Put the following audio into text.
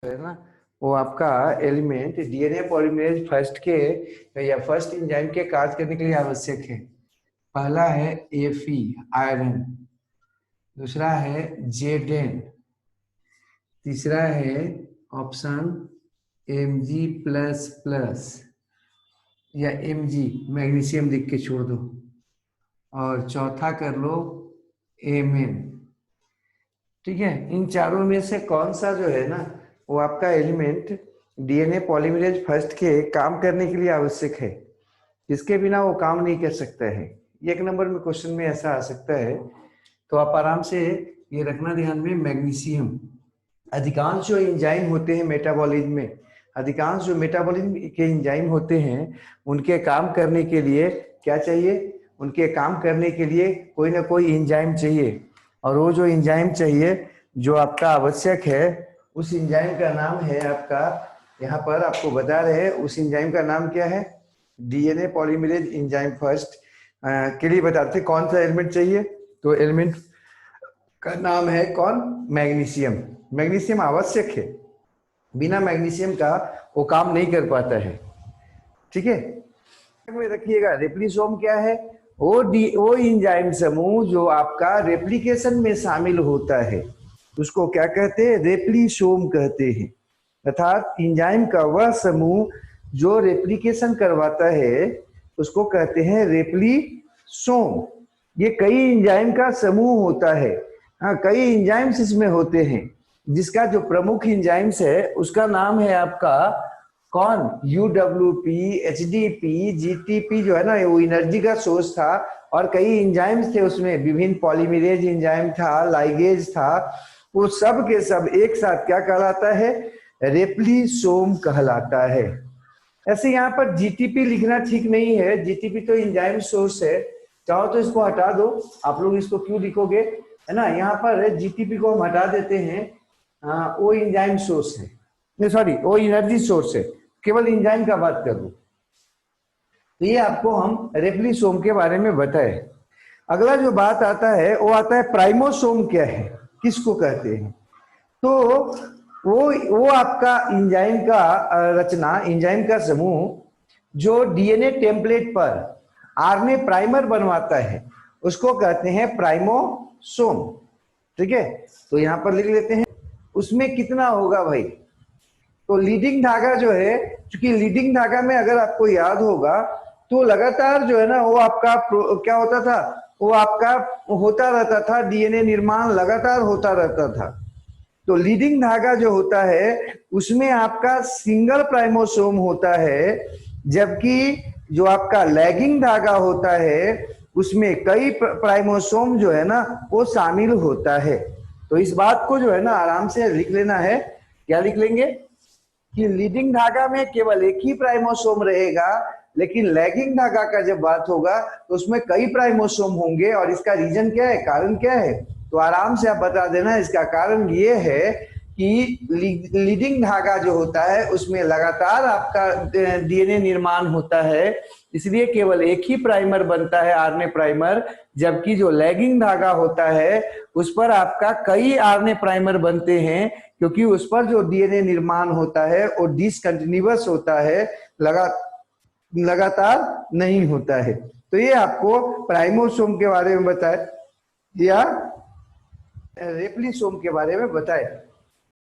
है ना, वो आपका एलिमेंट डीएनए पॉलीमरेज फर्स्ट के या फर्स्ट एंजाइम के कार्य करने के लिए आवश्यक है। पहला है एफी आयरन, दूसरा है जेडेन, तीसरा है ऑप्शन एमजी प्लस प्लस या एमजी मैग्नीशियम लिख के छोड़ दो, और चौथा कर लो एमएन। ठीक है, इन चारों में से कौन सा जो है ना वो आपका एलिमेंट डीएनए पॉलीमरेज फर्स्ट के काम करने के लिए आवश्यक है, इसके बिना वो काम नहीं कर सकता है। एक नंबर में क्वेश्चन में ऐसा आ सकता है, तो आप आराम से ये रखना ध्यान में। मैग्नीशियम, अधिकांश जो एंजाइम होते हैं मेटाबॉलिज्म में, अधिकांश जो मेटाबॉलिज्म के एंजाइम होते हैं उनके काम करने के लिए क्या चाहिए, उनके काम करने के लिए कोई ना कोई एंजाइम चाहिए, और वो जो एंजाइम चाहिए जो आपका आवश्यक है उस एंजाइम का नाम है आपका, यहाँ पर आपको बता रहे हैं उस एंजाइम का नाम क्या है, डीएनए पॉलीमरेज एंजाइम फर्स्ट के लिए बताते कौन सा एलिमेंट चाहिए, तो एलिमेंट का नाम है कौन, मैग्नीशियम। मैग्नीशियम आवश्यक है, बिना मैग्नीशियम का वो काम नहीं कर पाता है। ठीक है, में रखिएगा रेप्लिसोम क्या है, वो एंजाइम समूह जो आपका रेप्लिकेशन में शामिल होता है उसको क्या कहते हैं, रेप्लिसोम कहते हैं। अर्थात एंजाइम का वह समूह जो रेप्लिकेशन करवाता है उसको कहते हैं रेप्लिसोम। ये कई एंजाइम का समूह होता है। हाँ, कई एंजाइम्स इसमें होते हैं, जिसका जो प्रमुख एंजाइम्स है उसका नाम है आपका कौन, UWP, HDP, GTP जो है ना वो एनर्जी का सोर्स था, और कई एंजाइम्स थे उसमें, विभिन्न पॉलीमरेज एंजाइम था, लाइगेज था, वो सब के सब एक साथ क्या कहलाता है, रेप्लिसोम कहलाता है। ऐसे यहाँ पर GTP लिखना ठीक नहीं है, GTP तो एंजाइम सोर्स है, चाहो तो इसको हटा दो, आप लोग इसको क्यों लिखोगे, है ना। यहाँ पर GTP को हम हटा देते हैं, वो एंजाइम सोर्स है, नहीं सॉरी वो एनर्जी सोर्स है, केवल एंजाइम का बात कर लूं तो ये आपको हम रेप्लिसोम के बारे में बताए। अगला जो बात आता है वो आता है प्राइमोसोम क्या है, किसको कहते हैं, तो वो आपका एंजाइम का रचना, एंजाइम का समूह जो डीएनए टेम्पलेट पर आरएनए प्राइमर बनवाता है उसको कहते हैं प्राइमोसोम। ठीक है, तो यहां पर लिख लेते हैं। उसमें कितना होगा भाई, तो लीडिंग धागा जो है, क्योंकि लीडिंग धागा में अगर आपको याद होगा तो लगातार जो है ना वो आपका क्या होता था, वो आपका होता रहता था, डीएनए निर्माण लगातार होता रहता था। तो लीडिंग धागा जो होता है उसमें आपका सिंगल प्राइमोसोम होता है, जबकि जो आपका लैगिंग धागा होता है उसमें कई प्राइमोसोम जो है ना वो शामिल होता है। तो इस बात को जो है ना आराम से लिख लेना है। क्या लिख लेंगे कि लीडिंग धागा में केवल एक ही प्राइमोसोम रहेगा, लेकिन लैगिंग धागा का जब बात होगा तो उसमें कई प्राइमोसोम होंगे। और इसका रीजन क्या है, कारण क्या है, तो आराम से आप बता देना। इसका कारण ये है कि लीडिंग धागा जो होता है उसमें लगातार आपका डीएनए निर्माण होता है, इसलिए केवल एक ही प्राइमर बनता है, आरएनए प्राइमर, जबकि जो लैगिंग धागा होता है उस पर आपका कई आरएनए प्राइमर बनते हैं, क्योंकि उस पर जो डीएनए निर्माण होता है वो डिसकंटिन्यूअस होता है, लगातार नहीं होता है। तो ये आपको प्राइमोसोम के बारे में बताया या रेप्लिसोम के बारे में बताया।